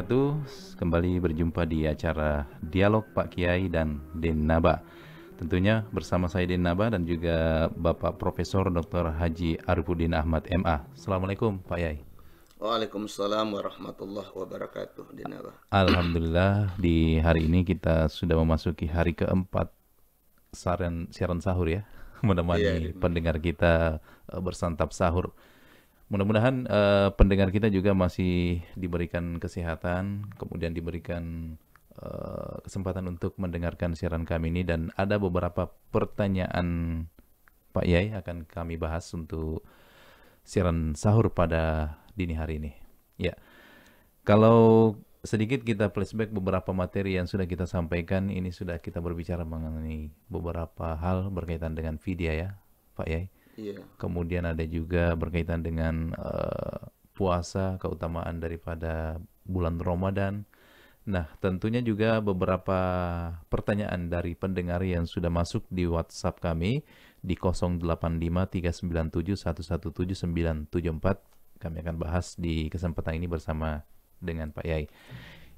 wabarakatuh. Kembali berjumpa di acara Dialog Pak Kiai dan Den Naba. Tentunya bersama saya Den Naba dan juga Bapak Profesor Dr. Haji Arifuddin Ahmad MA. Assalamualaikum Pak Yai. Waalaikumsalam warahmatullahi wabarakatuh, Dinaba. Alhamdulillah di hari ini kita sudah memasuki hari keempat siaran sahur ya. Iya, Menemani Dinaba. pendengar kita bersantap sahur. Mudah-mudahan pendengar kita juga masih diberikan kesehatan, kemudian diberikan kesempatan untuk mendengarkan siaran kami ini dan ada beberapa pertanyaan Pak Yai akan kami bahas untuk siaran sahur pada dini hari ini. Ya, kalau sedikit kita flashback beberapa materi yang sudah kita sampaikan, ini sudah kita berbicara mengenai beberapa hal berkaitan dengan vidya ya, Pak Yai. Iya, Kemudian ada juga berkaitan dengan puasa, keutamaan daripada bulan Ramadan. Nah, tentunya juga beberapa pertanyaan dari pendengar yang sudah masuk di WhatsApp kami di 085397117974. Kami akan bahas di kesempatan ini bersama dengan Pak Yai.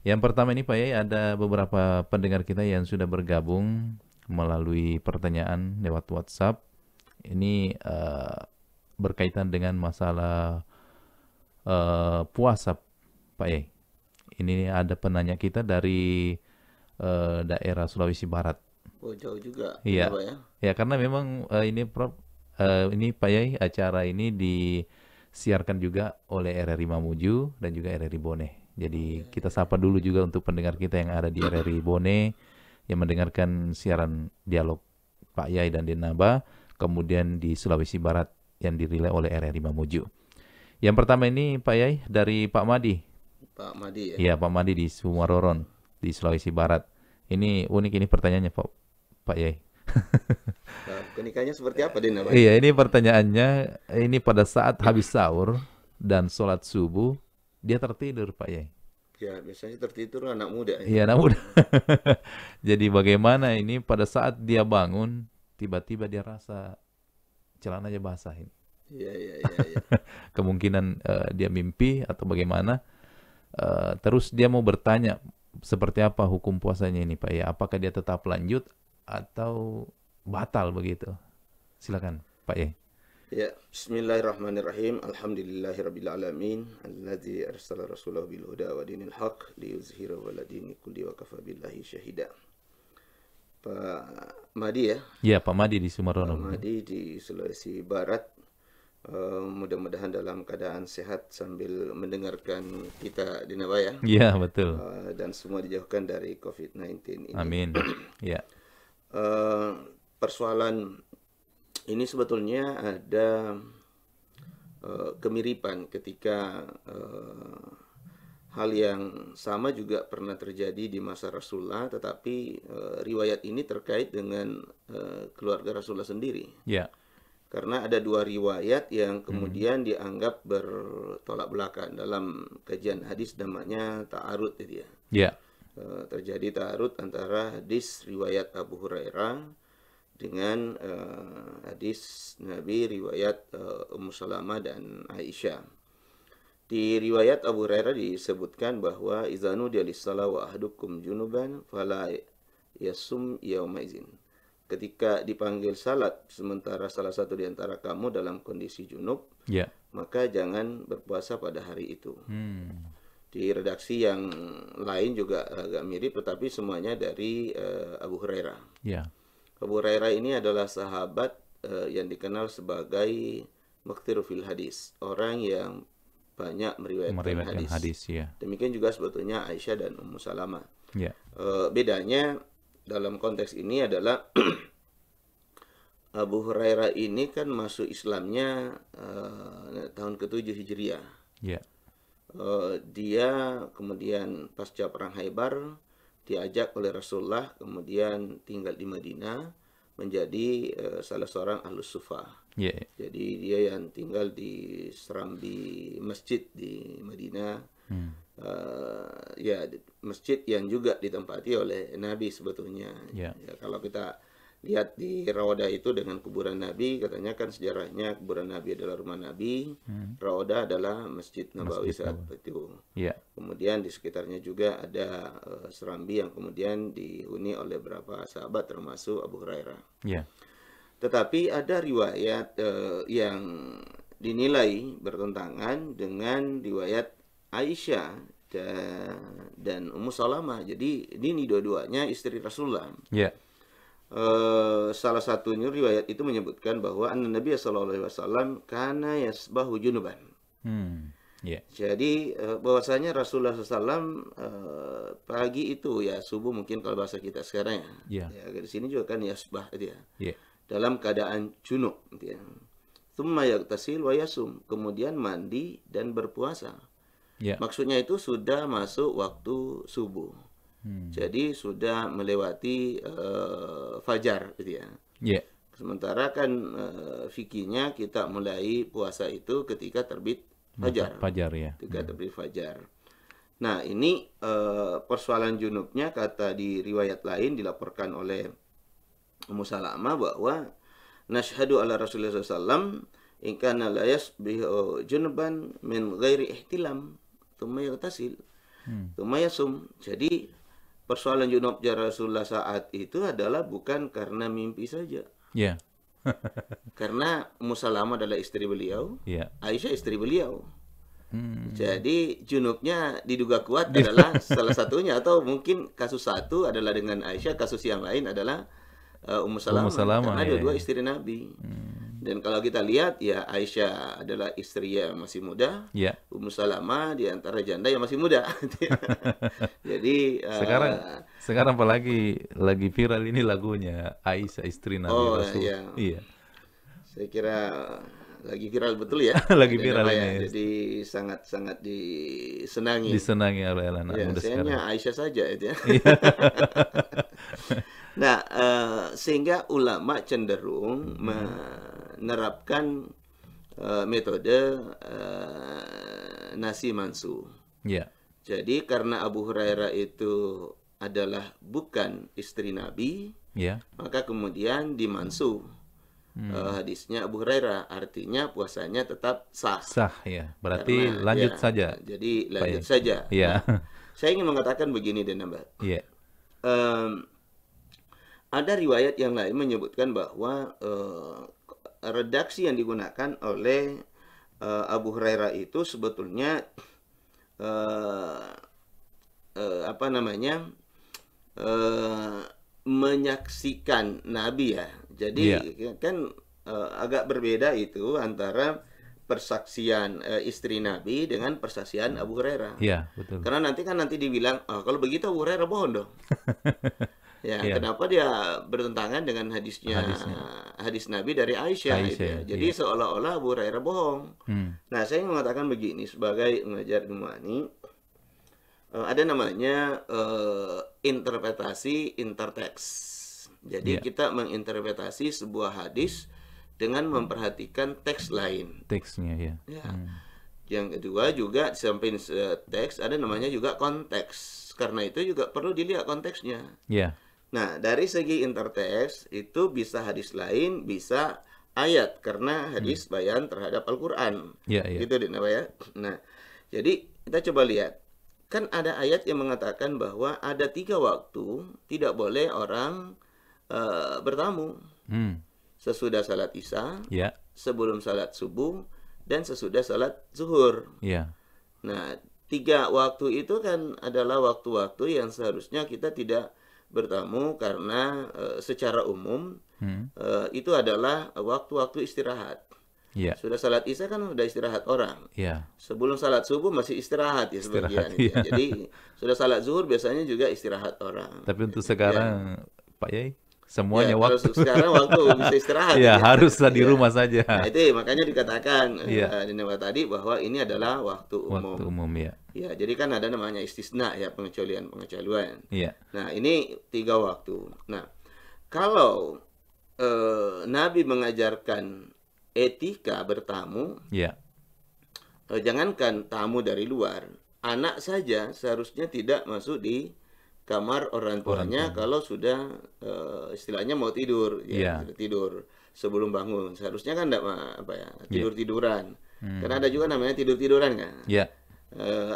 Yang pertama ini Pak Yai, ada beberapa pendengar kita yang sudah bergabung melalui pertanyaan lewat WhatsApp. Ini berkaitan dengan masalah puasa, Pak Yai. Ini ada penanya kita dari daerah Sulawesi Barat. oh jauh juga, Iya, Dinaba ya. ya karena memang ini Prof, ini Pak Yai, acara ini disiarkan juga oleh RRI Mamuju dan juga RRI Bone. Oh Jadi iya, kita iya, sapa iya. dulu juga untuk pendengar kita yang ada di RRI Bone yang mendengarkan siaran dialog Pak Yai dan Denaba, kemudian di Sulawesi Barat yang dirilai oleh RRI Mamuju. Yang pertama ini Pak Yai dari Pak Madi. Pak Madi ya. Iya, Pak Madi di Sumaroron, di Sulawesi Barat. Ini unik ini pertanyaannya Pak Yai. Kenikahnya seperti apa, Dinaba ini? Iya, ini pertanyaannya, ini pada saat habis sahur dan sholat subuh, dia tertidur, Pak Yai. Ya, biasanya tertidur anak muda ini. Iya, namun jadi bagaimana ini pada saat dia bangun, tiba-tiba dia rasa celananya basah ini. Iya, iya, iya, iya. Kemungkinan dia mimpi atau bagaimana. Terus dia mau bertanya seperti apa hukum puasanya ini, Pak Yai. Apakah dia tetap lanjut atau batal begitu? Silakan, Pak Yai. Ya, bismillahirrahmanirrahim. Alhamdulillahirabbil alamin, allazi arsala rasulahu bil huda wa dinil haq liyuzhirahu ala dini kulli wa kafa billahi syahida. Pak Madi ya, Iya, Pak Madi di Pak Sumarono, betul. Madi di Sulawesi Barat. Mudah-mudahan dalam keadaan sehat sambil mendengarkan kita di ya. Iya, betul. Dan semua dijauhkan dari COVID-19 ini. Amin. Ya, Eh, Persoalan ini sebetulnya ada kemiripan ketika hal yang sama juga pernah terjadi di masa Rasulullah, tetapi riwayat ini terkait dengan keluarga Rasulullah sendiri. ya. Karena ada dua riwayat yang Hmm. kemudian dianggap bertolak belakang. Dalam kajian hadis namanya ta'arud itu ya. Ya, Terjadi ta'arud antara hadis riwayat Abu Hurairah dengan hadis Nabi riwayat Ummu Salamah dan Aisyah. Di riwayat Abu Hurairah disebutkan bahwa izanu dialissalah wa ahdukum junuban fala yasum yauma'izin. Ketika dipanggil salat sementara salah satu di antara kamu dalam kondisi junub, ya. maka jangan berpuasa pada hari itu. Hmm. Di redaksi yang lain juga agak mirip, tetapi semuanya dari Abu Hurairah. Ya, Abu Hurairah ini adalah sahabat yang dikenal sebagai Muqtiru fil hadis, orang yang banyak meriwayatkan meriwayatkan hadis. hadis ya. Demikian juga sebetulnya Aisyah dan Ummu Salamah. Ya, Bedanya dalam konteks ini adalah Abu Hurairah ini kan masuk Islamnya tahun ke-7 Hijriah. ya. Dia kemudian pasca perang Khaybar diajak oleh Rasulullah, kemudian tinggal di Madinah menjadi salah seorang ahlus sufa. Ya, ya. Jadi dia yang tinggal di serambi masjid di Madinah. Hmm. Ya masjid yang juga ditempati oleh Nabi sebetulnya. Ya. Ya, kalau kita lihat di Rawadah itu dengan kuburan Nabi, katanya kan sejarahnya kuburan Nabi adalah rumah Nabi, Rawadah adalah Masjid Nabawi Masjid saat Nabawi. itu. Ya, Kemudian di sekitarnya juga ada serambi yang kemudian dihuni oleh beberapa sahabat termasuk Abu Hurairah. ya, Tetapi ada riwayat yang dinilai bertentangan dengan riwayat Aisyah dan Ummu Salamah. Jadi ini dua-duanya istri Rasulullah. ya. Salah satunya riwayat itu menyebutkan bahwa Nabi sallallahu alaihi wasallam kana yasbahu junuban. Ya, Jadi bahwasanya Rasulullah SAW pagi itu ya subuh mungkin kalau bahasa kita sekarang ya. ya, Ya di sini juga kan yasbah dia. ya, Dalam keadaan junub gitu ya. Tsumma yagtasil wa yasum, kemudian mandi dan berpuasa. ya. Maksudnya itu sudah masuk waktu subuh. Jadi sudah melewati fajar gitu ya. Ya, Sementara kan fikihnya kita mulai puasa itu ketika terbit fajar. Fajar ya. Ketika terbit fajar. Nah, ini persoalan junubnya kata di riwayat lain dilaporkan oleh Ummu Salamah bahwa nashhadu ala Rasulullah SAW in kana la yasbihu junuban min ghairi ihtilam thumma yaghtasil thumma yasum. Jadi persoalan junub Rasulullah saat itu adalah bukan karena mimpi saja. Ya, Karena Ummu Salamah adalah istri beliau, ya. Aisyah istri beliau. Jadi junubnya diduga kuat adalah salah satunya, atau mungkin kasus satu adalah dengan Aisyah, kasus yang lain adalah Ummu Salamah, Salamah, karena ya, dua-dua ya. istri Nabi. Dan kalau kita lihat ya Aisyah adalah istri yang masih muda, Ya. Ummu Salamah di antara janda yang masih muda. Jadi Sekarang apalagi lagi viral ini lagunya Aisyah istri Nabi oh Rasul. ya, Iya. saya kira lagi viral betul ya. Lagi Dan viral apa ya, ini. jadi sangat-sangat disenangi. Disenangi oleh anak Ya, muda saya sekarang. hanya Aisyah saja itu ya. Iya. Nah, sehingga ulama cenderung menerapkan metode nasi mansu. Ya. Jadi karena Abu Hurairah itu adalah bukan istri Nabi, Ya. maka kemudian dimansu hadisnya Abu Hurairah, artinya puasanya tetap sah. Sah ya. Berarti Karena, lanjut ya, saja. Jadi lanjut ya? saja. Iya. Nah, saya ingin mengatakan begini dan Mbak. Iya. Ada riwayat yang lain menyebutkan bahwa redaksi yang digunakan oleh Abu Hurairah itu sebetulnya apa namanya menyaksikan Nabi ya. Jadi kan agak berbeda itu antara persaksian istri Nabi dengan persaksian Abu Hurairah. Iya, betul. Karena nanti dibilang, kalau begitu Abu Hurairah bohong dong. Ya, kenapa dia bertentangan dengan hadis Nabi dari Aisyah gitu ya. Jadi seolah-olah Abu Hurairah bohong. Nah, saya ingin mengatakan begini sebagai pengajar Numani, ada namanya interpretasi interteks. Jadi kita menginterpretasi sebuah hadis dengan memperhatikan teks lain. Teksnya ya. Yang kedua juga di samping teks ada namanya juga konteks. Karena itu juga perlu dilihat konteksnya. Ya. Nah, dari segi interteks itu bisa hadis lain, bisa ayat karena hadis bayan terhadap Al-Qur'an. Ya, ya. Gitu deh, ya. Nah, jadi kita coba lihat. Kan ada ayat yang mengatakan bahwa ada 3 waktu tidak boleh orang bertamu. Sesudah salat Isya, Ya. sebelum salat subuh, dan sesudah salat zuhur. Ya. Nah, 3 waktu itu kan adalah waktu-waktu yang seharusnya kita tidak bertamu karena secara umum itu adalah waktu-waktu istirahat. Ya. Sudah salat Isya kan sudah istirahat orang. Ya. Sebelum salat subuh masih istirahat ya sebagian. Iya. Jadi sudah salat zuhur biasanya juga istirahat orang. Tapi untuk sekarang Pak Yai semuanya Kalau waktu. sekarang waktu bisa istirahat. Ya, haruslah di rumah saja. Nah, itu makanya dikatakan di Nawa tadi bahwa ini adalah waktu umum. Waktu umum ya. Ya, jadi kan ada namanya istisna ya, pengecualian. Iya. Nah, ini 3 waktu. Nah, kalau Nabi mengajarkan etika bertamu, Ya. jangankan tamu dari luar, anak saja seharusnya tidak masuk di kamar orang Orang tuanya tuanya. kalau sudah istilahnya mau tidur, ya, Iya. sudah tidur sebelum bangun. Seharusnya kan enggak apa ya, Iya. tidur-tiduran. Karena Hmm. ada juga namanya tidur-tiduran kan. Iya.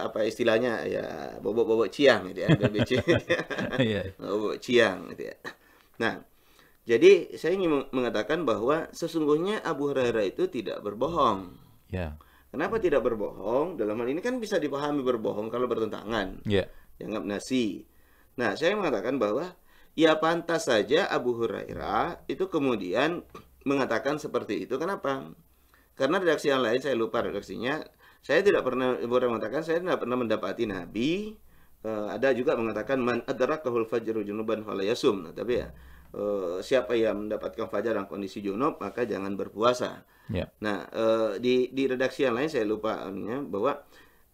Apa istilahnya ya, bobok-bobok ciang gitu ya, BBC. Iya. Bobok ciang gitu ya. Nah, jadi saya ingin mengatakan bahwa sesungguhnya Abu Hurairah itu tidak berbohong. Iya. Kenapa tidak berbohong? Dalam hal ini kan bisa dipahami berbohong kalau bertentangan. Iya. Dianggap nasi. Nah, saya mengatakan bahwa ya pantas saja Abu Hurairah itu kemudian mengatakan seperti itu. Kenapa? Karena redaksi yang lain saya lupa redaksinya. Saya tidak pernah mengatakan saya tidak pernah mendapati Nabi. Ada juga mengatakan man adrakahul fajru junuban fala yasum. Nah, tapi ya siapa yang mendapatkan fajar dalam kondisi junub maka jangan berpuasa. Iya. Nah, di redaksi yang lain saya lupa bahwa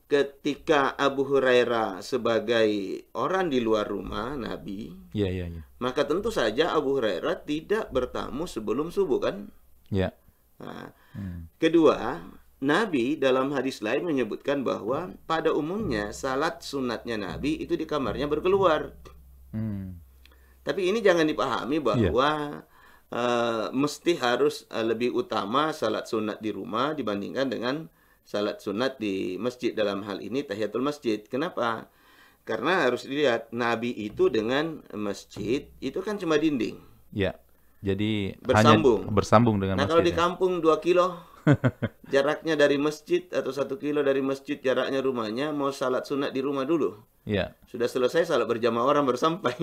ketika Abu Hurairah sebagai orang di luar rumah Nabi, Iya. Iya. Iya. maka tentu saja Abu Hurairah tidak bertamu sebelum subuh kan? Iya. Nah, Hmm. kedua, Nabi dalam hadis lain menyebutkan bahwa pada umumnya salat sunatnya Nabi itu di kamarnya berkeluar. Hmm. Tapi ini jangan dipahami Iya. bahwa mesti harus lebih utama salat sunat di rumah dibandingkan dengan salat sunat di masjid, dalam hal ini tahiyatul masjid. Kenapa? Karena harus dilihat Nabi itu dengan masjid itu kan cuma dinding. Iya. Jadi Bersambung. hanya bersambung dengan Nah, kalau di masjid ya. kampung 2 kilo jaraknya dari masjid atau 1 kilo dari masjid jaraknya rumahnya, mau salat sunat di rumah dulu. Iya. Sudah selesai salat berjamaah orang bersampai.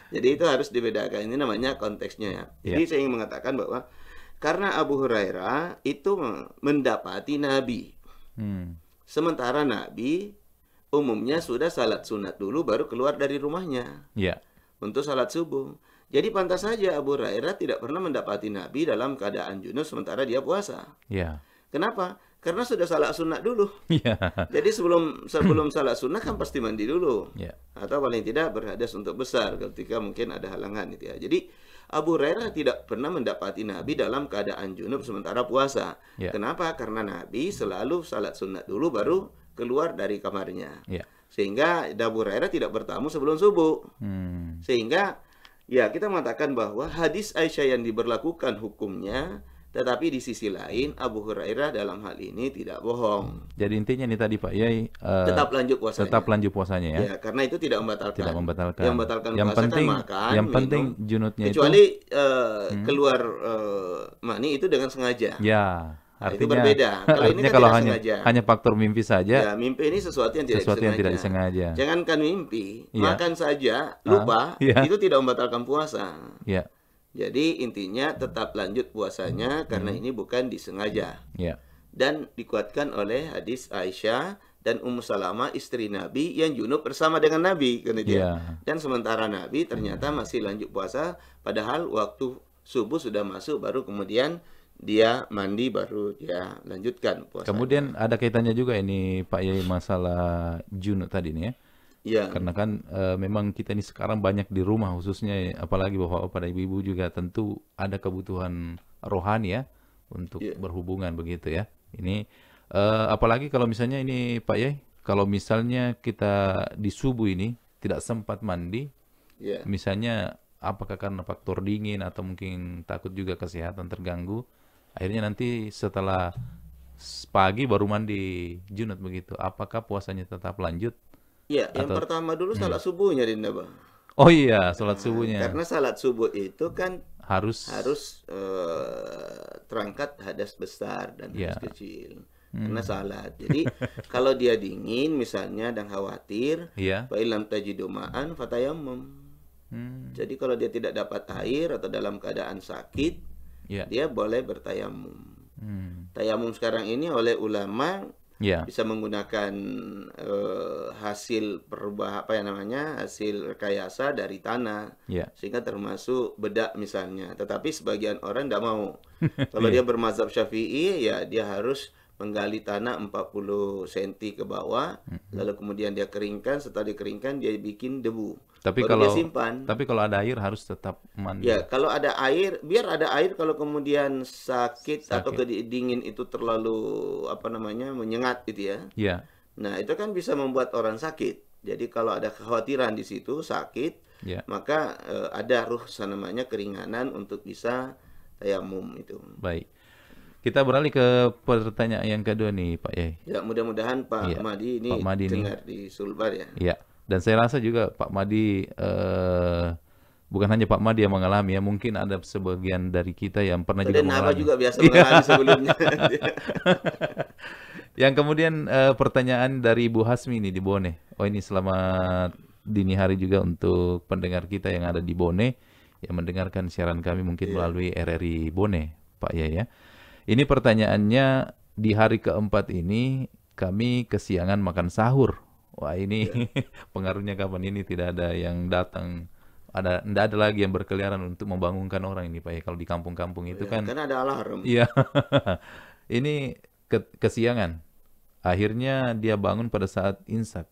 Jadi itu harus dibedakan. Ini namanya konteksnya ya. Jadi saya ingin mengatakan bahwa karena Abu Hurairah itu mendapati Nabi. Hmm. Sementara Nabi umumnya sudah salat sunat dulu baru keluar dari rumahnya Iya. untuk salat subuh. Jadi pantas saja Abu Hurairah tidak pernah mendapati Nabi dalam keadaan junub sementara dia puasa. Iya. Kenapa? Karena sudah salat sunat dulu. Iya. Jadi sebelum salat sunat kan pasti mandi dulu. Iya. Atau paling tidak berhadas untuk besar ketika mungkin ada halangan gitu ya. Jadi Abu Hurairah tidak pernah mendapati Nabi dalam keadaan junub sementara puasa. Iya. Kenapa? Karena Nabi selalu salat sunat dulu baru keluar dari kamarnya. Iya. Sehingga Abu Hurairah tidak bertamu sebelum subuh. Hmm. Sehingga ya kita mengatakan bahwa hadis Aisyah yang diberlakukan hukumnya, tetapi di sisi lain Abu Hurairah dalam hal ini tidak bohong. Jadi intinya nih tadi Pak Yai Tetap lanjut puasanya. tetap lanjut puasanya ya. Ya, karena itu tidak membatalkan. Tidak membatalkan. Yang membatalkan Yang puasa penting kan makan, yang penting minum. junutnya itu Kecuali keluar mani itu dengan sengaja. ya. Nah, itu Artinya berbeda. Kalau ini artinya kan kalau tidak hanya sengaja. faktor mimpi saja, Ya, mimpi ini sesuatu yang tidak sesuatu yang disengaja. tidak disengaja. Jangankan mimpi, Iya. makan saja lupa, iya. itu tidak membatalkan puasa. Ya. Jadi intinya tetap lanjut puasanya karena ini bukan disengaja. Ya. Dan dikuatkan oleh hadis Aisyah dan Ummu Salamah istri Nabi yang junub bersama dengan Nabi kan itu ya. Ya. Dan sementara Nabi ternyata masih lanjut puasa padahal waktu subuh sudah masuk baru kemudian dia mandi baru dia lanjutkan puasa. Kemudian ada kaitannya juga ini Pak Yai masalah junub tadi nih ya. ya, Karena kan memang kita ini sekarang banyak di rumah khususnya apalagi bapak pada ibu-ibu juga tentu ada kebutuhan rohani ya untuk berhubungan begitu ya. Ini apalagi kalau misalnya ini Pak Yai, kalau misalnya kita di subuh ini tidak sempat mandi, ya. misalnya apakah karena faktor dingin atau mungkin takut juga kesehatan terganggu, akhirnya nanti setelah pagi baru mandi junub begitu, apakah puasanya tetap lanjut? Ya, yang Atau- pertama dulu salat subuhnya Dinda, Bang. Oh iya, sholat subuhnya Karena salat subuh itu kan harus terangkat hadas besar dan Ya. hadas kecil. Karena salat. Jadi kalau dia dingin misalnya dan khawatir, iya. fa illam tajidu ma'an fatayammum. Hmm, Jadi kalau dia tidak dapat air atau dalam keadaan sakit, ya. dia boleh bertayamum. Hmm, Tayamum sekarang ini oleh ulama ya. bisa menggunakan hasil hasil rekayasa dari tanah, Ya. sehingga termasuk bedak misalnya. Tetapi sebagian orang tidak mau. Kalau dia bermazhab Syafi'i, ya dia harus menggali tanah 40 cm ke bawah, lalu kemudian dia keringkan. Setelah dikeringkan dia bikin debu. Tapi Baru kalau dia simpan. kalau ada air harus tetap mandi. Ya, kalau ada air, biar ada air. Kalau kemudian sakit atau dingin itu terlalu menyengat gitu ya. Ya. Nah, itu kan bisa membuat orang sakit. Jadi kalau ada kekhawatiran di situ sakit, Ya, maka ada rukhsah namanya keringanan untuk bisa tayamum itu. baik. Kita beralih ke pertanyaan yang kedua nih, Pak Yai. Ya, mudah-mudahan Pak Iya, Madi Pak ini Madi nih. dengar di Sulbar ya. Ya, dan saya rasa juga Pak Madi bukan hanya Pak Madi yang mengalami ya, mungkin ada sebagian dari kita yang pernah juga Dan Naba mengalami. juga biasa Iya. mengalami sebelumnya. Yang kemudian pertanyaan dari Ibu Hasmi nih di Bone. Oh ini selamat dini hari juga untuk pendengar kita yang ada di Bone yang mendengarkan siaran kami mungkin Iya. melalui RRI Bone, Pak Yai ya. Ini pertanyaannya di hari keempat ini kami kesiangan makan sahur. Wah ini pengaruhnya kapan ini tidak ada yang datang. Tidak ada lagi yang berkeliaran untuk membangunkan orang ini Pak ya. Kalau di kampung-kampung itu Ya, kan, karena ada alarm. iya. Ini kesiangan. Akhirnya dia bangun pada saat imsak.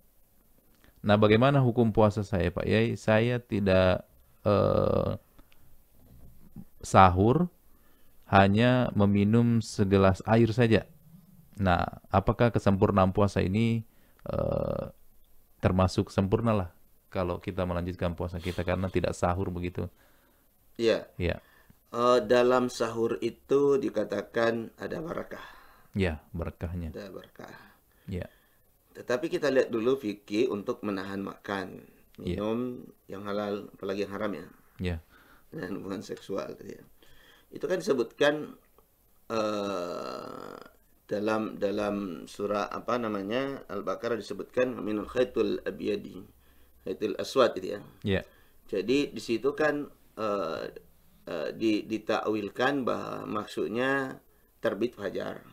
Nah, bagaimana hukum puasa saya, Pak Yai? Saya tidak sahur, hanya meminum segelas air saja. Nah, apakah kesempurnaan puasa ini termasuk sempurna lah kalau kita melanjutkan puasa kita karena tidak sahur begitu? Ya, Ya, dalam sahur itu dikatakan ada barakah, ya berkahnya. ada berkah. Ya, Tetapi kita lihat dulu fikih untuk menahan makan, Iya. minum yang halal, apalagi yang haram ya, ya, dan hubungan seksual gitu ya. Itu kan disebutkan dalam surah apa namanya Al-Baqarah disebutkan minul khaitul abyadi, khaitul aswad gitu ya. ya, Jadi di situ kan ditakwilkan bahwa maksudnya terbit fajar.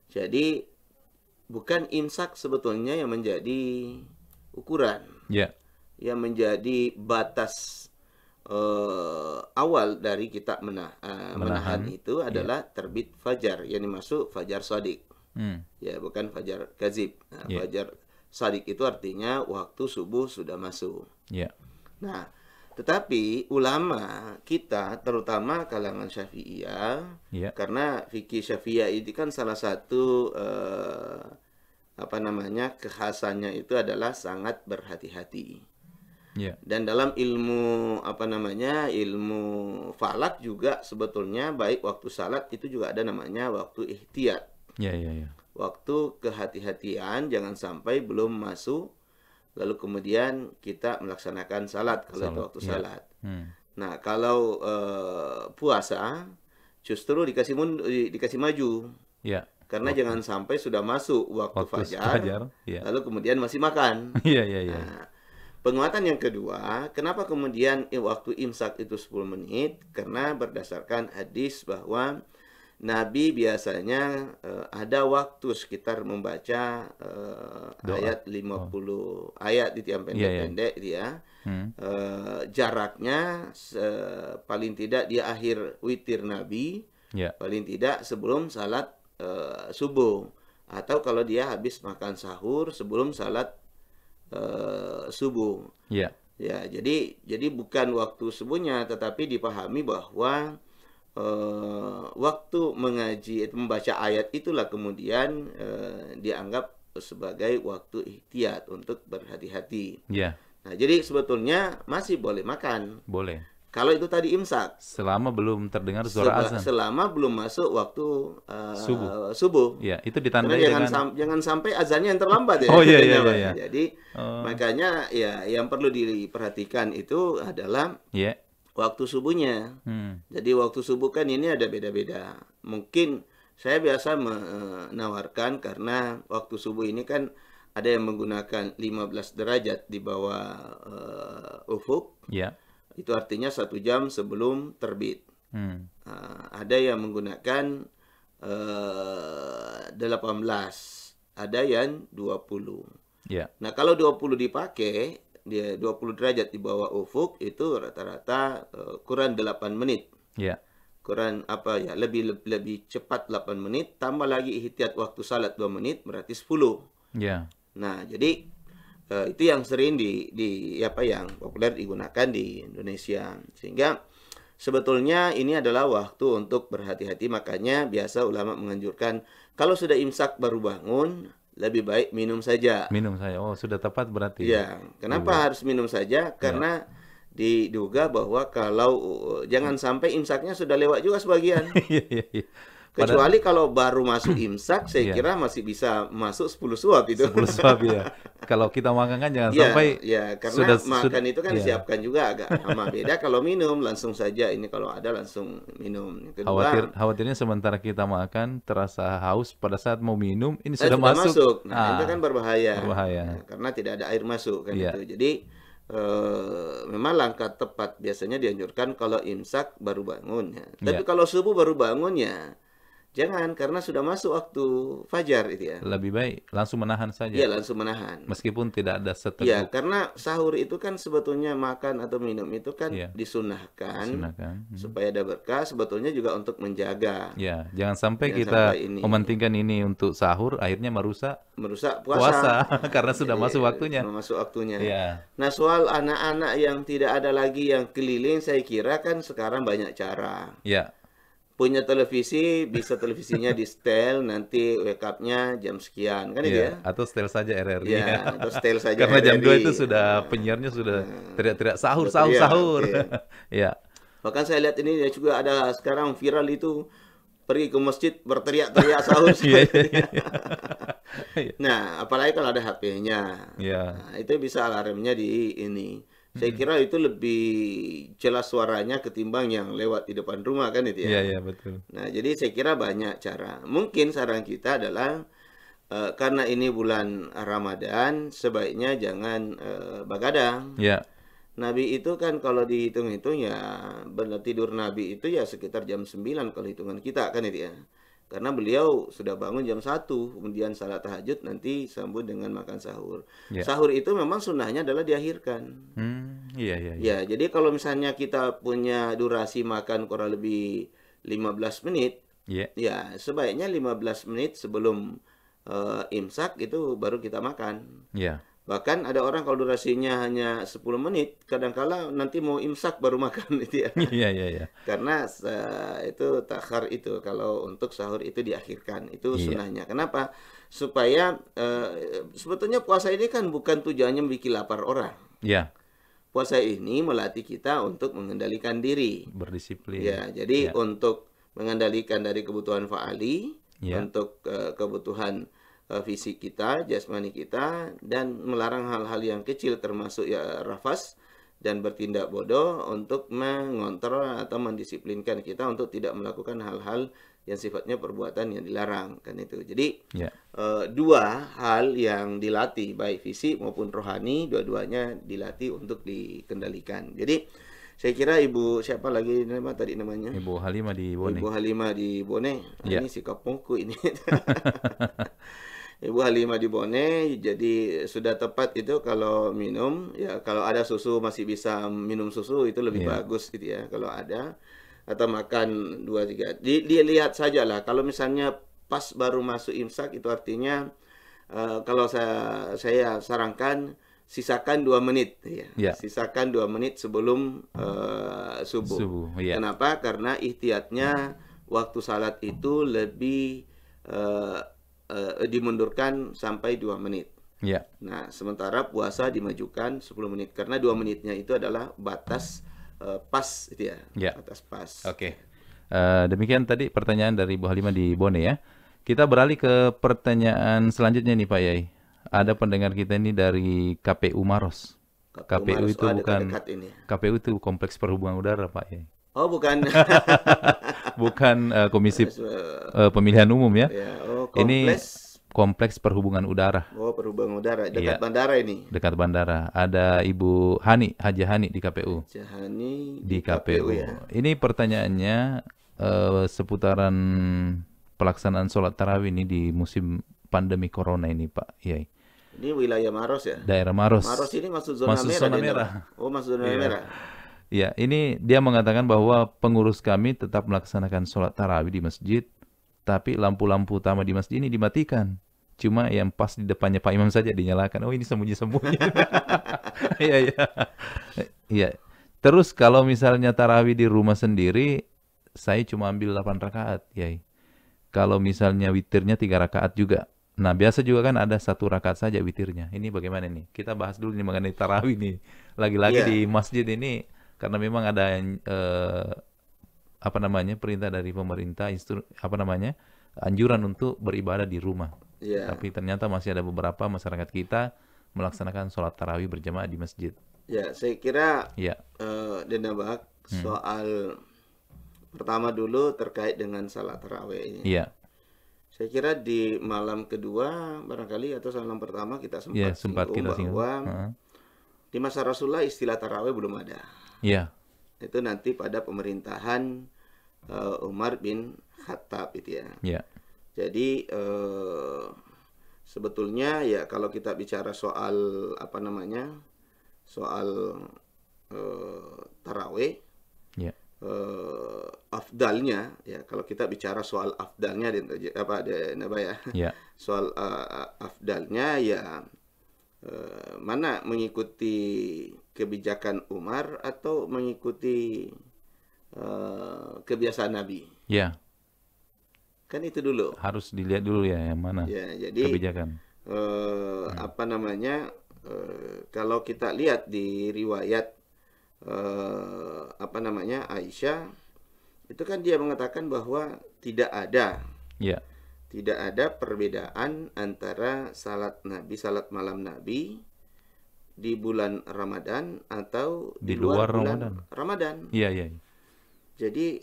Jadi bukan imsak sebetulnya yang menjadi ukuran, ya, yang menjadi batas awal dari kita menahan itu adalah terbit fajar, yang dimaksud fajar shadiq. Ya, bukan fajar kazib. Nah, Ya. fajar shadiq itu artinya waktu subuh sudah masuk. ya, Nah, tetapi ulama kita, terutama kalangan Syafi'iyah, ya, karena fikih Syafi'iyah ini kan salah satu apa namanya kekhasannya itu adalah sangat berhati-hati. ya, Dan dalam ilmu apa namanya ilmu falak juga sebetulnya baik waktu salat itu juga ada namanya waktu ihtiyat, ya, ya, ya, waktu kehati-hatian, jangan sampai belum masuk lalu kemudian kita melaksanakan salat kalau itu Salat, waktu iya. salat. Nah, kalau puasa justru dikasih maju, ya, karena jangan sampai sudah masuk waktu waktu fajar, fajar, ya, lalu kemudian masih makan. iya, iya, iya, Nah, penguatan yang kedua, kenapa kemudian waktu imsak itu 10 menit? Karena berdasarkan hadis bahwa Nabi biasanya ada waktu sekitar membaca Doa. ayat 50 ayat itu yang Iya, iya. pendek-pendek dia. Jaraknya paling tidak di akhir witir Nabi, ya, paling tidak sebelum salat subuh, atau kalau dia habis makan sahur sebelum salat subuh. ya, Ya, jadi bukan waktu subuhnya, tetapi dipahami bahwa waktu mengaji membaca ayat itulah kemudian dianggap sebagai waktu ihtiyat untuk berhati-hati. ya, Nah, jadi sebetulnya masih boleh makan boleh. kalau itu tadi imsak, Selama belum terdengar suara azan. selama belum masuk waktu Subuh. subuh. Ya, itu Karena ditandai dengan jangan sampai azannya yang terlambat ya. Oh, iya, iya, Pak. iya. Jadi makanya ya yang perlu diperhatikan itu adalah ya, waktu subuhnya. Jadi waktu subuh kan ini ada beda-beda. Mungkin saya biasa menawarkan karena waktu subuh ini kan ada yang menggunakan 15 derajat di bawah ufuk. ya, Itu artinya 1 jam sebelum terbit. Ada yang menggunakan 18, ada yang 20. ya, Nah, kalau 20 dipakai, dia 20 derajat di bawah ufuk itu rata-rata kurang 8 menit. ya, Kurang apa ya, lebih cepat 8 menit, tambah lagi ihtiyat waktu salat 2 menit berarti 10. ya, Nah, jadi itu yang sering apa yang populer digunakan di Indonesia. Sehingga sebetulnya ini adalah waktu untuk berhati-hati, makanya biasa ulama menganjurkan kalau sudah imsak baru bangun, lebih baik minum saja. Minum saya. Oh, sudah tepat berarti. Ya, Lebih kenapa baik. harus minum saja? Ya. Karena diduga bahwa kalau jangan sampai imsaknya sudah lewat juga sebagian. Iya, iya, iya. Kecuali kalau baru masuk imsak, saya Iya. kira masih bisa masuk 10 suap itu. 10 suap ya. Kalau kita makan kan jangan Ya, sampai ya, karena makan itu kan ya. disiapkan juga agak lama. Beda kalau minum langsung saja. Ini kalau ada langsung minum. Yang kedua, Khawatirnya sementara kita makan terasa haus pada saat mau minum ini sudah sudah masuk. masuk. Nah, itu kan berbahaya. Berbahaya. Ya, karena tidak ada air masuk kan Iya. itu. Jadi memang langkah tepat biasanya dianjurkan kalau imsak baru bangun ya. Tapi Iya. kalau subuh baru bangun ya jangan, karena sudah masuk waktu fajar itu ya. Lebih baik langsung menahan saja. Iya, langsung menahan. Meskipun tidak ada Ya, seteguk. karena sahur itu kan sebetulnya makan atau minum itu kan Iya. disunahkan Silakan. supaya ada berkah, sebetulnya juga untuk menjaga, Ya, jangan sampai jangan kita sampai ini mementingkan ini untuk sahur akhirnya merusak merusak puasa puasa. karena sudah Jadi masuk waktunya. masuk waktunya. Ya, Nah, soal anak-anak yang tidak ada lagi yang keliling, saya kira kan sekarang banyak cara. ya, Punya televisi, bisa televisinya di setel, nanti wake up-nya jam sekian, kan itu ya. ya? Atau setel saja RRI. Ya, atau setel saja Karena jam 2 itu RRI. sudah penyiarnya sudah teriak-teriak sahur, Sudah sahur, teriak, sahur. oke. Ya, Bahkan saya lihat ini ya juga ada sekarang viral itu pergi ke masjid berteriak-teriak sahur. iya, iya, iya. Nah, apalagi kalau ada HP-nya. Ya, Nah, itu bisa alarmnya di ini. Saya kira itu lebih jelas suaranya ketimbang yang lewat di depan rumah kan itu iya, ya. iya, betul. Nah, jadi saya kira banyak cara. Mungkin saran kita adalah karena ini bulan Ramadan, sebaiknya jangan begadang. Ya, Nabi itu kan kalau dihitung-hitung ya benar tidur Nabi itu ya sekitar jam 9 kalau hitungan kita kan itu ya. Karena beliau sudah bangun jam 1, kemudian salat tahajud, nanti sambut dengan makan sahur. ya. Sahur itu memang sunnahnya adalah diakhirkan. Iya, iya, iya. Ya, jadi kalau misalnya kita punya durasi makan kurang lebih 15 menit, Iya, ya sebaiknya 15 menit sebelum imsak itu baru kita makan. iya. Bahkan ada orang kalau durasinya hanya 10 menit, kadangkala nanti mau imsak baru makan itu ya. Iya, iya, iya. Karena itu takhar itu kalau untuk sahur itu diakhirkan. Itu Iya. sunnahnya. Kenapa? Supaya sebetulnya puasa ini kan bukan tujuannya bikin lapar orang. Iya, Puasa ini melatih kita untuk mengendalikan diri. berdisiplin. Ya, jadi Ya. untuk mengendalikan dari kebutuhan faali, Ya. untuk kebutuhan fisik kita, jasmani kita, dan melarang hal-hal yang kecil termasuk ya rafas dan bertindak bodoh untuk mengontrol atau mendisiplinkan kita untuk tidak melakukan hal-hal yang sifatnya perbuatan yang dilarang kan itu. Jadi Ya. dua hal yang dilatih baik fisik maupun rohani, dua-duanya dilatih untuk dikendalikan. Jadi saya kira Ibu siapa lagi nama tadi namanya? Ibu Halimah di Bone. Ibu Halimah di Bone. Ya. Ini sikap pungku ini. Ibu Halimah di Bone, jadi sudah tepat itu kalau minum, ya kalau ada susu masih bisa minum susu itu lebih Iya. bagus gitu ya kalau ada, atau makan 2-3. Dilihat saja lah kalau misalnya pas baru masuk imsak itu artinya kalau saya sarankan sisakan 2 menit ya. Ya. Sisakan 2 menit sebelum subuh. Subuh, ya. Kenapa? Karena ihtiyatnya waktu salat itu lebih dimundurkan sampai 2 menit. Ya. Nah, sementara puasa dimajukan 10 menit karena 2 menitnya itu adalah batas pas itu ya. Ya. Batas pas. Oke. Demikian tadi pertanyaan dari Ibu Halimah di Bone ya. Kita beralih ke pertanyaan selanjutnya nih Pak Yai. Ada pendengar kita ini dari KPU Maros. KPU Maros. itu Oh, bukan dekat-dekat ini. KPU itu Kompleks Perhubungan Udara Pak Yai. Oh, bukan. Bukan Komisi Pemilihan Umum ya. Ya, oh, Ini kompleks. Kompleks Perhubungan Udara Oh, perhubungan udara dekat Iya. bandara ini. dekat bandara. Ada Ibu Hani, Haji Hani di KPU. Jahani Di KPU. ya. Ini pertanyaannya seputaran pelaksanaan sholat tarawih ini di musim pandemi corona ini Pak Yai. Ini wilayah Maros ya. Daerah Maros. Maros ini masuk zona Masuk merah. zona dia, merah. Ndra. Oh, masuk zona Iya. merah. Ya, ini dia mengatakan bahwa pengurus kami tetap melaksanakan sholat tarawih di masjid, tapi lampu-lampu utama di masjid ini dimatikan. Cuma yang pas di depannya Pak Imam saja dinyalakan. Oh, ini sembunyi-sembunyi. Iya, iya. Iya. Terus kalau misalnya tarawih di rumah sendiri, saya cuma ambil 8 rakaat, Yai. Kalau misalnya witirnya 3 rakaat juga. Nah, biasa juga kan ada 1 rakaat saja witirnya. Ini bagaimana nih? Kita bahas dulu nih mengenai tarawih nih. Lagi-lagi di Iya, masjid ini karena memang ada apa namanya perintah dari pemerintah, apa namanya anjuran untuk beribadah di rumah. iya, Tapi ternyata masih ada beberapa masyarakat kita melaksanakan sholat tarawih berjamaah di masjid. ya. Saya kira Iya, Denabak hmm. soal pertama dulu terkait dengan salat tarawih ini. Iya, Saya kira di malam kedua barangkali atau malam pertama kita iya sempat sempat singgung kita singgung. bahwa Heeh. di masa Rasulullah istilah tarawih belum ada. Iya, Itu nanti pada pemerintahan Umar bin Khattab itu ya. iya, Jadi sebetulnya ya kalau kita bicara soal apa namanya soal tarawih iya, afdalnya ya kalau kita bicara soal afdalnya apa ya iya, soal afdalnya ya mana mengikuti kebijakan Umar atau mengikuti kebiasaan Nabi, iya. kan itu dulu Harus dilihat dulu ya yang mana ya. Jadi kebijakan. apa namanya kalau kita lihat di riwayat apa namanya Aisyah itu kan dia mengatakan bahwa Iya, tidak ada perbedaan antara salat salat malam Nabi di bulan Ramadan atau di di luar luar Ramadan. bulan Ramadan. Iya, iya, Jadi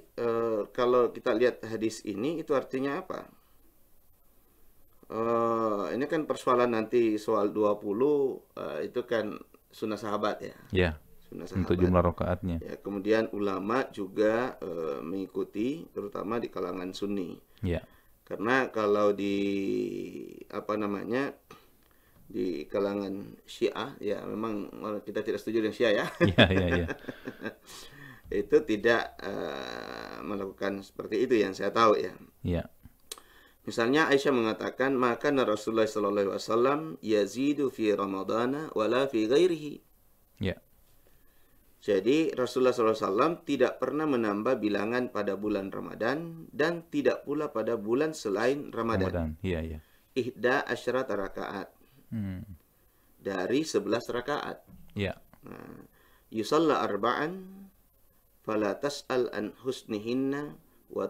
kalau kita lihat hadis ini itu artinya apa? Ini kan persoalan nanti soal 20 itu kan sunnah sahabat ya. iya. Sunnah Untuk sahabat. jumlah rakaatnya. Ya, kemudian ulama juga mengikuti terutama di kalangan Sunni. Iya, Karena kalau di apa namanya di kalangan Syiah ya memang kita tidak setuju dengan Syiah ya. iya, iya, iya. Itu tidak melakukan seperti itu yang saya tahu ya. Iya, Misalnya Aisyah mengatakan maka Rasulullah sallallahu alaihi wasallam yazidu fi Ramadana wala fi ghairihi. iya. Jadi Rasulullah SAW tidak pernah menambah bilangan pada bulan Ramadan dan tidak pula pada bulan selain Ramadan. Ramadan. Iya, iya. Ihda asyrat rakaat. Hmm. Dari 11 rakaat. Iya, Nah, yusalla arba'an fala tas'al an husnihinna wa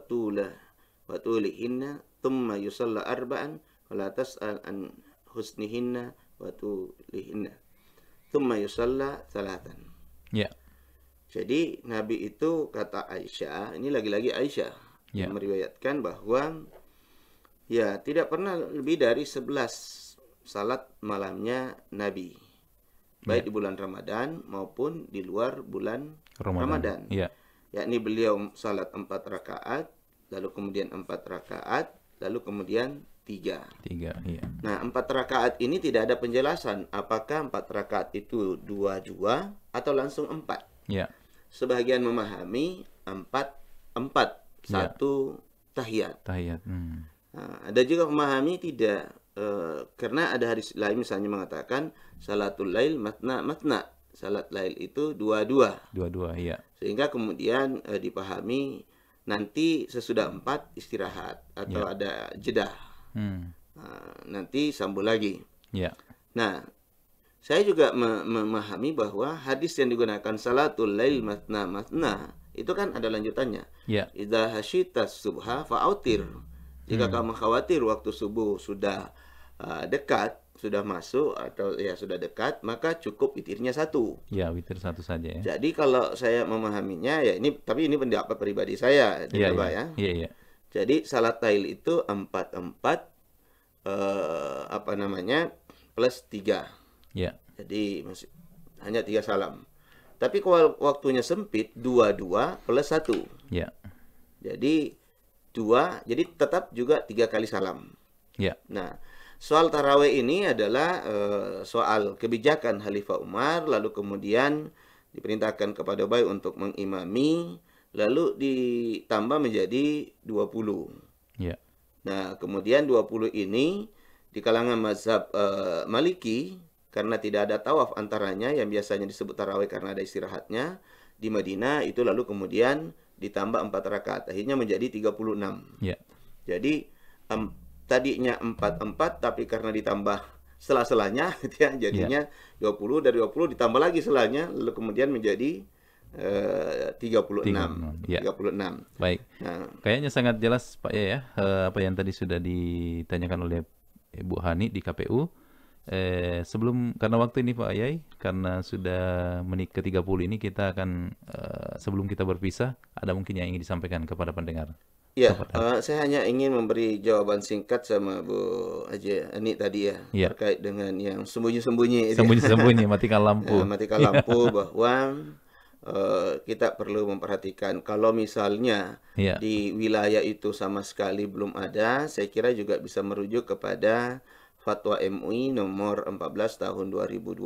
tulihinna thumma yusalla arba'an fala tas'al an husnihinna wa tulihinna thumma yusalla thalathan. iya, Jadi Nabi itu kata Aisyah, ini lagi-lagi Aisyah iya. yang meriwayatkan bahwa ya tidak pernah lebih dari 11 salat malamnya Nabi. Baik di bulan Ramadan maupun di luar bulan Ramadan. Iya, Yakni beliau salat 4 rakaat, lalu kemudian 4 rakaat, lalu kemudian 3. 3. Iya. Nah, 4 rakaat ini tidak ada penjelasan apakah 4 rakaat itu 2-2 atau langsung 4. Iya, Sebagian memahami 4 satu tahiyat. tahiyat. Hmm. Nah, ada juga memahami tidak karena ada hadis lain misalnya mengatakan salatul lail matna matna. Salat lail itu 2-2. Dua-dua, iya. Sehingga kemudian dipahami nanti sesudah 4 istirahat atau Iya. ada jeda. Hmm. Nanti sambung lagi. Iya, Nah, saya juga memahami bahwa hadis yang digunakan salatul lail matna matna itu kan ada lanjutannya. iya. Idza hasyitas subha fa'autir. Jika kamu khawatir waktu subuh sudah dekat, sudah masuk atau ya sudah dekat, maka cukup witirnya 1. Iya, witir 1 saja ya. Jadi kalau saya memahaminya ya ini, tapi ini pendapat pribadi saya, Iya, Pak iya. ya. Iya, iya. Jadi salat tail itu 4 apa namanya plus 3. Iya, Jadi masih hanya 3 salam. Tapi kalau waktunya sempit 2-2 plus 1. iya. Jadi 2, jadi tetap juga 3 kali salam. Iya, Nah, soal tarawih ini adalah soal kebijakan Khalifah Umar, lalu kemudian diperintahkan kepada Ubay untuk mengimami, lalu ditambah menjadi 20. iya. Nah, kemudian 20 ini di kalangan mazhab Maliki, karena tidak ada tawaf antaranya yang biasanya disebut tarawih karena ada istirahatnya, di Madinah itu lalu kemudian ditambah 4 rakaat, akhirnya menjadi 36. Iya. Jadi tadinya 44 tapi karena ditambah sela-selanya gitu ya, jadinya 20, dari 20 ditambah lagi selanya, lalu kemudian menjadi 36. 36. Ya. 36. Baik. Nah, Kayaknya sangat jelas Pak Yai ya, apa yang tadi sudah ditanyakan oleh Ibu Hani di KPU. Sebelum, karena waktu ini Pak Yai, karena sudah menit ke-30 ini, kita akan sebelum kita berpisah, ada mungkin yang ingin disampaikan kepada pendengar. ya, Kepada saya hanya ingin memberi jawaban singkat sama Bu Haji Ani tadi ya, ya, terkait dengan yang sembunyi-sembunyi itu ya. sembunyi-sembunyi matikan lampu. Matikan lampu, bahwa kita perlu memperhatikan kalau misalnya Ya, di wilayah itu sama sekali belum ada, saya kira juga bisa merujuk kepada Fatwa MUI nomor 14 tahun 2020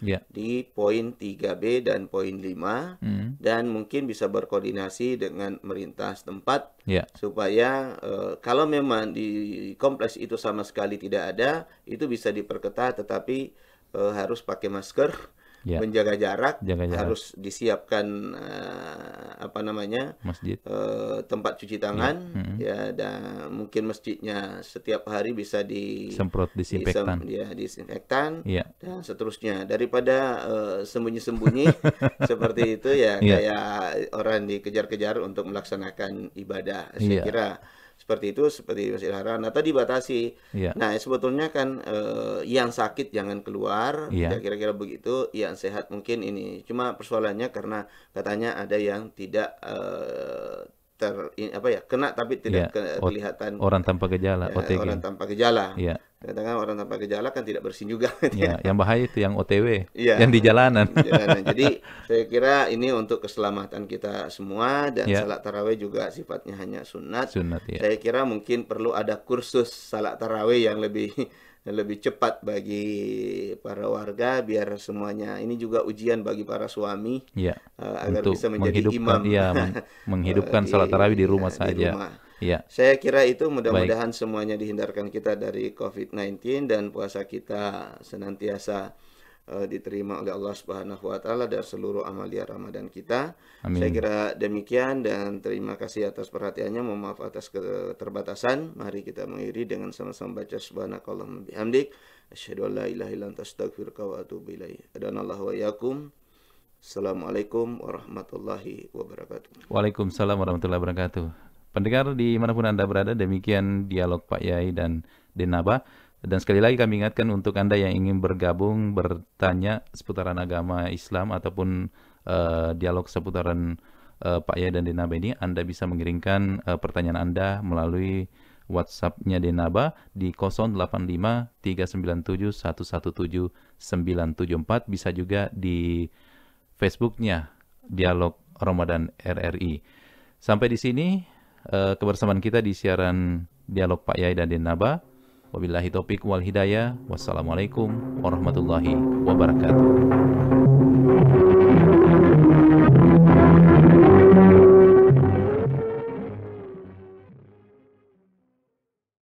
ya. di poin 3B dan poin 5, dan mungkin bisa berkoordinasi dengan pemerintah setempat Ya, supaya kalau memang di kompleks itu sama sekali tidak ada, itu bisa diperketat, tetapi harus pakai masker, ya. menjaga jarak, Jaga jarak. harus disiapkan Masjid. tempat cuci tangan, ya, dan mungkin masjidnya setiap hari bisa Semprot disinfektan. disinfektan, Ya, dan seterusnya, daripada sembunyi-sembunyi seperti itu ya, Iya. kayak orang dikejar-kejar untuk melaksanakan ibadah. Saya Iya. kira seperti itu, seperti Masjidil Haram atau dibatasi. Iya. Nah, sebetulnya kan yang sakit jangan keluar, Iya. ya, kira-kira begitu. Yang sehat mungkin ini. Cuma persoalannya karena katanya ada yang tidak kena tapi tidak Iya. kelihatan, Orang tanpa gejala, ya, OTG. orang tanpa gejala. Iya. Katakan orang tanpa gejala kan tidak bersin juga. Ya, yang bahaya itu yang OTW, Iya. yang di jalanan. Jalanan. Jadi saya kira ini untuk keselamatan kita semua, dan Ya. salat tarawih juga sifatnya hanya sunat. Sunat ya. Saya kira mungkin perlu ada kursus salat tarawih yang lebih cepat bagi para warga, biar semuanya, ini juga ujian bagi para suami Ya. agar Untuk bisa menjadi menghidupkan, imam ya, menghidupkan salat tarawih di rumah di saja. rumah. Ya. Saya kira itu, mudah-mudahan semuanya dihindarkan kita dari COVID-19, dan puasa kita senantiasa diterima oleh Allah Subhanahu wa taala dari seluruh amalia Ramadan kita. Amin. Saya kira demikian, dan terima kasih atas perhatiannya. Mohon maaf atas keterbatasan. Mari kita mengakhiri dengan sama-sama baca subhanakallahumma bihamdik, asyhadu an la ilaha illa anta astaghfiruka wa atubu ilaik. Adanallahu wa iyyakum. Assalamualaikum warahmatullahi wabarakatuh. Waalaikumsalam warahmatullahi wabarakatuh. Pendengar dimanapun Anda berada, demikian dialog Pak Yai dan Denaba. Dan sekali lagi kami ingatkan untuk Anda yang ingin bergabung, bertanya seputaran agama Islam ataupun dialog seputaran Pak Yai dan Denaba ini, Anda bisa mengirimkan pertanyaan Anda melalui WhatsApp-nya Denaba di 085 397 117 974. Bisa juga di Facebook-nya Dialog Ramadan RRI. Sampai di sini kebersamaan kita di siaran Dialog Pak Yai dan Denaba. Wabillahi taufik wal hidayah. Wassalamualaikum warahmatullahi wabarakatuh.